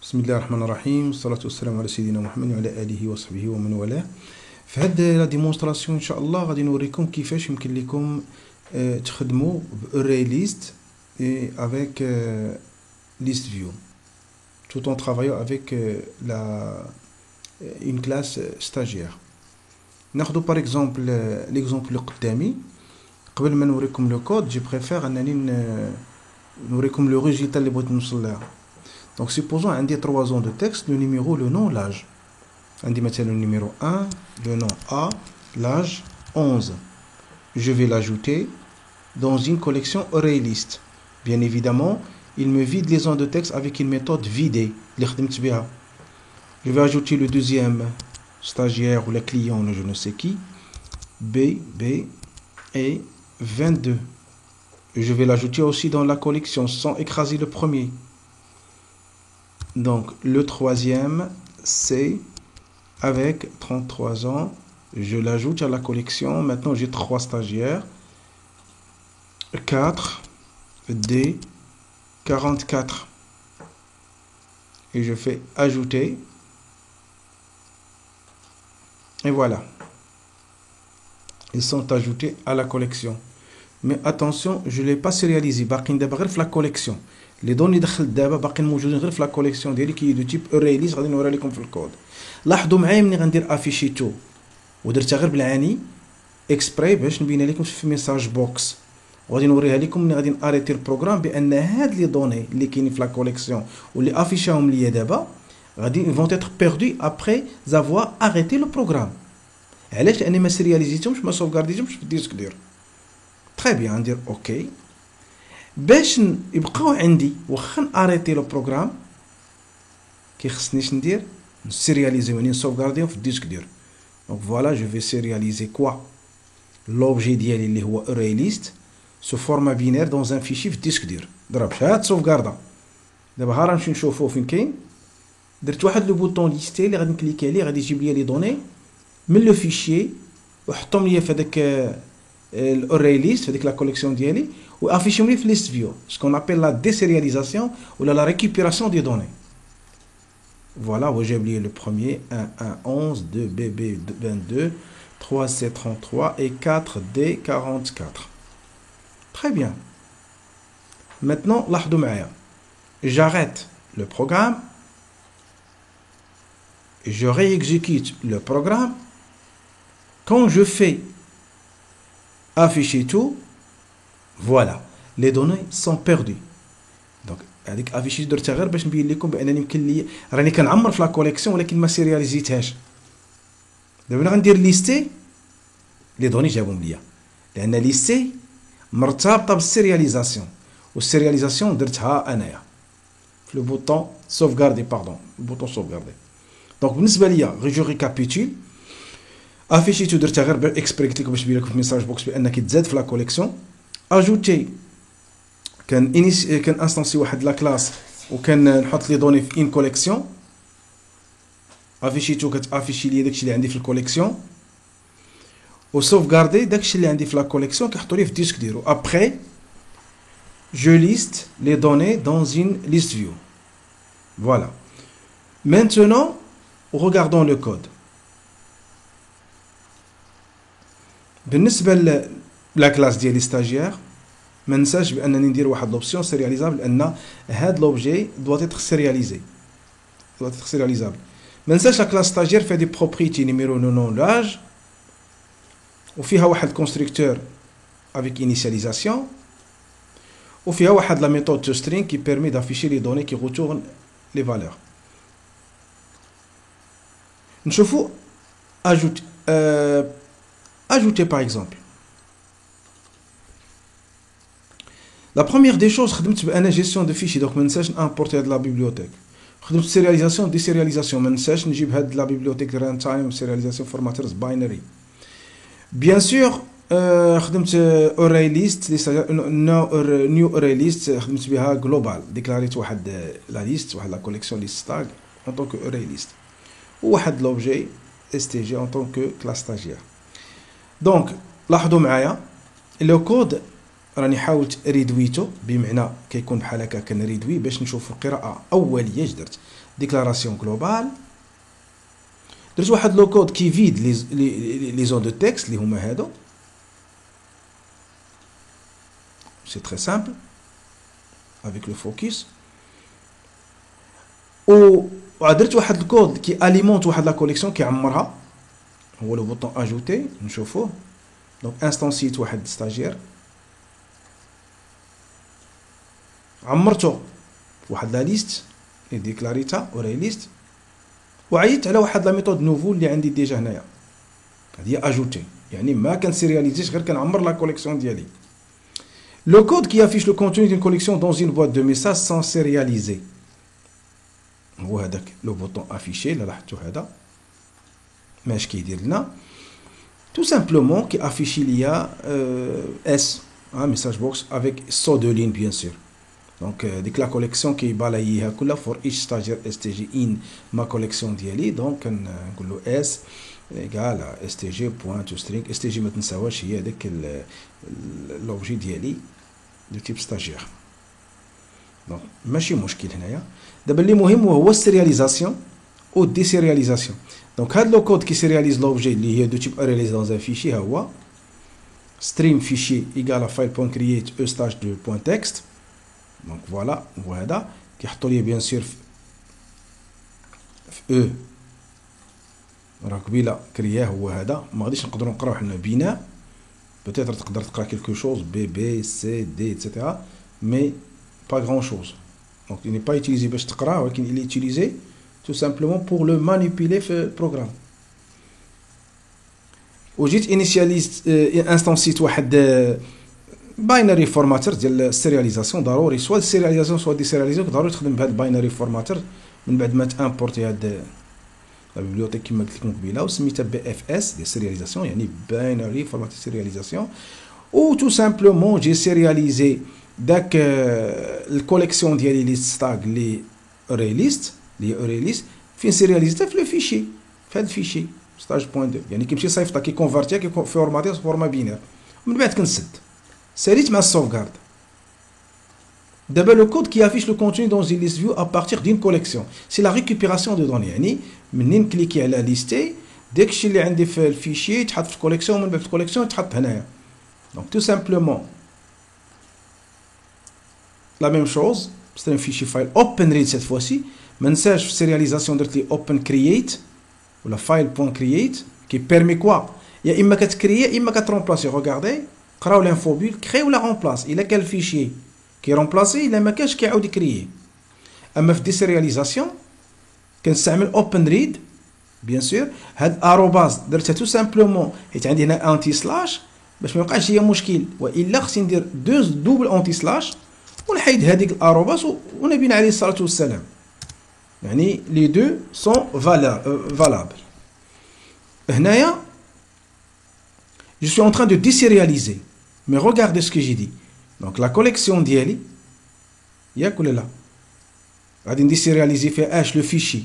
بسم الله الرحمن الرحيم والصلاة والسلام على سيدنا محمد وعلى آله وصحبه ومن والاه. في هذه لا ديمونستراسيون إن شاء الله غادي نوريكم كيفاش يمكن لكم تخدموا بأري ليست avec list view tout en travaillant avec une classe stagiaire. ناخذ par exemple l'exemple اللي قدامي. قبل ما نوريكم لو كود جي بريفير انني نوريكم لو ريزولتا اللي بغيت نوصل لها. Donc supposons عندي 3 ans de texte, le numéro, le nom, l'âge. عندي مثلا le numéro 1, le nom A, l'âge 11. Je vais l'ajouter dans une collection array list. Bien évidemment, il me vide les zones de texte avec une méthode vidée. Je vais ajouter le deuxième stagiaire ou le client, je ne sais qui, B et 22. Je vais l'ajouter aussi dans la collection sans écraser le premier. Donc le troisième, c'est avec 33 ans. Je l'ajoute à la collection. Maintenant, j'ai 3 stagiaires. 4, D, 44. Et je fais ajouter. Et voilà. Ils sont ajoutés à la collection. Mais attention, je ne l'ai pas sérialisé. باقيين دابا غير في la collection. Les données دخلت دابا باقيين موجودين غير في la collection ديالي كي دو تيب array list غادي نوري لكم في الكود. لاحظوا معايا ملي غندير افيشي تو ودرتها غير بالعاني اكسبري باش نبين لكم في ميساج بوكس وغادي نوريها لكم ملي غادي ناريتي البروغرام بان هاد لي دوني اللي كاينين في la collection واللي افيشاهم ليا دابا غادي vont être perdus après avoir arrêté le programme. علاش؟ لاني ما سيرياليزيتهمش ما سوفغارديتهمش في الديسك دير. تري بيان ندير اوكي باش يبقاو عندي واخا ناريتي لو بروغرام كيخصنيش ندير نسيرياليزيو يعني نسوفغارديهم في الديسك دير. دونك فوالا جو في سيرياليزي كوا لوبجي ديالي اللي هو اري ليست سو فورما بينير دون ان فيشي في الديسك دير. ضربت هاد سوفغاردا دابا ها غنمشي نشوفو فين كاين. درت واحد لو بوطون ليستي اللي غادي نكليكي عليه غادي يجيب لي لي دوني من لو فيشي وحطهم ليا في هذاك الاري ليست في هذيك لا كوليكسيون ديالي وافيشهم لي في ليست فيو سكون ابل لا ديسيرياليزاسيون ولا لا ريكوبيراسيون دي دوني. Voilà, où j'ai oublié le premier, 1, 1, 11, 2, BB, 22, 3, C, 33 et 4, D, 44. Très bien. Maintenant, لاحظوا معايا. J'arrête le programme. Je réexécute le programme. Quand je fais afficher tout, voilà, les données sont perdues. Donc, هذيك افيشي درتها غير باش نبين لكم بانني يمكن لي راني كنعمر في لا كوليكسيون ولكن ما سيرياليزيتهاش. دابا انا غندير ليستي لي دوني جابهم ليا لان ليستي مرتبطه بالسيرياليزاسيون والسيرياليزاسيون درتها انايا في لو بوطون سوفغاردي البوطون سوفغاردي. دونك بالنسبه ليا غير جو ريكابيتول افيشي تو درتها غير اكسبري قلت لكم باش نبين لكم في ميساج بوكس بان كيتزاد في لا كوليكسيون. اجوتي كان انستانسي واحد لا كلاس وكان نحط لي دوني في ان كوليكسيون افيشيتو كتافيشي لي داكشي اللي عندي في الكوليكسيون وسوفغاردي داكشي اللي عندي في لا كوليكسيون كيحطوا ليه في الديسك ديالو. ابري جو ليست لي دوني دون ان ليست فيو. فوالا maintenant regardons le code. بالنسبه لا كلاس ديالي ستاجير ما ننساش بانني ندير واحد لوبسيون سيرياليزابل لان هاد لوبجي دوا تيتر سيرياليزي ما ننساش لا كلاس ستاجير فيها دي بروبريتي نيميرو نون لاج وفيها واحد كونستركتور افيك انيسياليزاسيون وفيها واحد لا ميثود تو سترينغ كي بيرمي دافيشي لي دوني كي غوتورن لي فالور. نشوفو ajouter par exemple. La première des choses, خدمت بأنا gestion de fichiers donc ما ننساش نامبورتي هاد لا بيبليوتيك. خدمت سيرياليزاسيون ديسيرياليزاسيون ما ننساش نجيب هاد لا بيبليوتيك ران تايم سيرياليزاسيون فورماترز باينري. بيان سور خدمت اوري ليست نيو اوري ليست خدمت بها جلوبال ديكلاريت واحد لا ليست واحد لا كوليكسيون ليست تاغ en tant que array list وواحد لوبجي stg en tant que classe stagiaire. Donc لاحظوا معايا لو كود راني حاولت ريدويتو بمعنى كيكون بحال هكا كنريدوي باش نشوفوا القراءه اوليه اش درت ديكلاراسيون جلوبال درت واحد لو كود كي فيد لي زون دو تكست اللي هما هادو سي تري سامبل افيك لو فوكس درت واحد الكود كي اليمونت واحد لا كوليكسيون كيعمرها هو لو بوطون اجوتي نشوفوه دونك انستانسيت واحد ستاجير عمرته واحد لا ليست ديكلاريتها وري ليست وعيطت على واحد لا ميثود نوفو اللي عندي ديجا هنايا هذه اجوتي يعني ما كنسيرياليزيش غير كنعمر لا كوليكسيون ديالي لو كود كي افيش لو كونتوني دون كوليكسيون دون اون بواط دو ميساج سان سيرياليزي هو هذاك لو بوطون افيشي اللي لاحظتو هذا ماش كيدير لنا tout simplement qui affiche il y a S un message box avec saut de ligne bien sûr donc dès que la collection qui balaye pour each stagiaire stg in ma collection ديالي donc نقول له S égale stg.toString stg ما تنساوش هي هذاك لوبجي ديالي دو تيب stagiaire donc ماشي مشكل هنايا دابا اللي مهم هو السيرياليزاسيون او ديسيرياليزاسيون Donc, le code qui sérialise l'objet lié de type réalisé dans un fichier, c'est stream fichier égale à file.create e stage de .text. Donc voilà, voilà, qui a bien sûr e. راك بلا كرياه هو هذا ما غاديش نقدروا نقراو حنا بناء peut-être تقدر تقرا quelque chose b b c d etc mais pas grand chose donc il n'est pas utilisé باش تقرا ولكن il est utilisé tout simplement pour le manipuler في البروغرام وجيت انيشياليست انستانسيت واحد باينري فورماتر ديال السيرياليزاسيون ضروري سوا السيرياليزاسيون سوا ديسيرياليزاسيون ضروري تخدم بهذا الباينري فورماتر من بعد ما تامبورتي هاد لا بيبليوتيك كما قلت لكم قبيله وسميتها بي اف اس ديال السيرياليزاسيون يعني باينري فورمات سيرياليزاسيون و تو سامبلومون جي سيرياليزي داك الكوليكسيون ديالي لي ستاغ لي ريليست اللي هي اوريليس فين سيرياليزيتها في لو فيشي في هذا الفيشي stage.2 يعني كيمشي صيفطها كيكونفرتيها كيفورماتيها فورما بينير من بعد كنسد ساليت مع السوفغارد دابا لو كود كي افيش لو كونتوني دون زي ليست فيو ا بارتير دين كوليكسيون سي لا ريكوبيراسيون دو دوني يعني منين كليكي على ليستي داكشي اللي عندي في الفيشي يتحط في الكوليكسيون من بعد في الكوليكسيون يتحط هنايا دونك تو سامبلومون لا ميم شوز سي ان فيشي فايل اوبن ريد سيت فوسي ما ننساش في السيرياليزاسيون درت لي اوبن كرييت ولا فايل بوين كرييت كي بيرمي كوا يا اما كتكريي يا اما كترومبلاسي ريغاردي قراو لانفو بول كري ولا رومبلاس الا كان الفيشي كي رومبلاسي الا ما كانش كيعاود يكريي اما في ديسيرياليزاسيون كنستعمل اوبن ريد بيان سور هاد اروباز درتها تو سامبلومون حيت عندي هنا انتي سلاش باش ما يوقعش ليا مشكل والا خصني ندير دوبل انتي سلاش ونحيد هذيك الاروباز ونبينا عليه الصلاه والسلام يعني les deux sont valables. هنايا je suis en train de désérialiser. Mais regardez ce que j'ai dit. Donc la collection ديالي ياك ولا لا غادي نديسيرياليزي فيها اش لو فيشي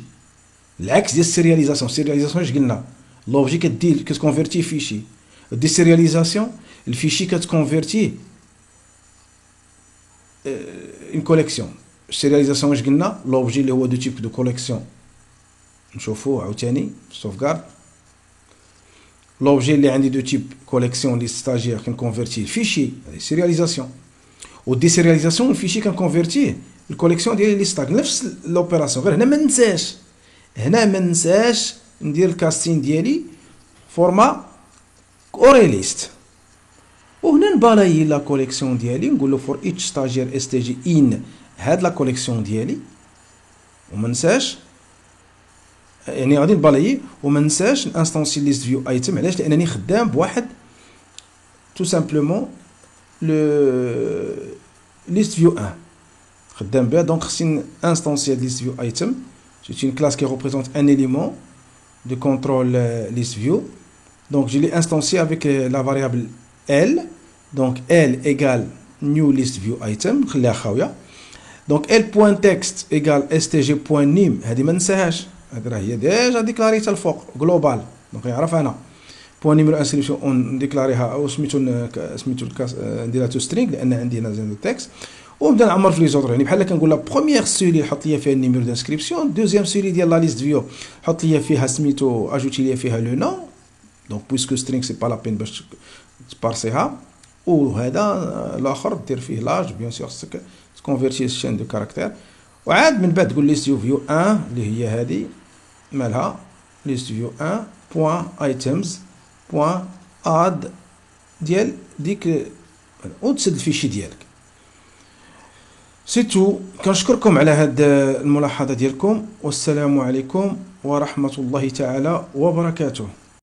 العكس ديال السيرياليزاسيون السيرياليزاسيون اش قلنا لوجي كدير كتكونفيرتي فيشي الديسيرياليزاسيون الفيشي كتكونفيرتي une collection السيرياليزاسيون واش قلنا لوبجي اللي هو دو تيب دو كوليكسيون نشوفوه عاوتاني سوفغارد لوبجي اللي عندي دو تيب كوليكسيون لي ستاجير كنكونفيرتيه فيشي هذه سيرياليزاسيون و ديسيرياليزاسيون الفيشي كنكونفيرتيه الكوليكسيون ديالي لي ستاك نفس لوبيراسيون غير هنا ما ننساش ندير الكاستين ديالي فورما اوريليست وهنا نبالاي لا كوليكسيون ديالي نقول له فور ايتش ستاجير اس تي جي ان هاد لا كوليكسيون ديالي وما ننساش يعني غادي نبالاي وما ننساش انستانسي ليست فيو ايتم علاش لانني خدام بواحد تو سامبلومون لو ليست فيو 1 خدام بها دونك خصني انستانسي ليست فيو ايتم سي une classe qui représente un élément de contrôle list view donc je l'ai instancié avec la variable L donc L égale new list view item خليها خاويه donc L.text égale stg.name هذه ما ننساهاش هذه راه هي ديجا ديكلاريتها الفوق جلوبال دونك يعرف انا بوان نيميرو انسكريبسيون اون ديكلاريها او سميتو نديرها تو سترينغ لان عندي هنا زين تكست، ونبدا نعمر في لي زوطر. يعني بحال كنقول لا بروميير سيري حط ليا فيها النيميرو دانسكريبسيون، دوزيام سيري ديال لا ليست فيو حط ليا فيها سميتو اجوتي ليا فيها لو نون، دونك بويسكو سترينغ سي با لا بين باش تبارسيها، وهذا الاخر دير فيه لاج بيان سور خصك تكونفيرتي الشين دو كاركتير. وعاد من بعد تقول ليست فيو 1 اللي هي هذه مالها ليست فيو 1 بوان ايتمز بوان اد ديال ديك وتسد الفيشي ديالك. سي تو. كنشكركم على هاد الملاحظه ديالكم، والسلام عليكم ورحمه الله تعالى وبركاته.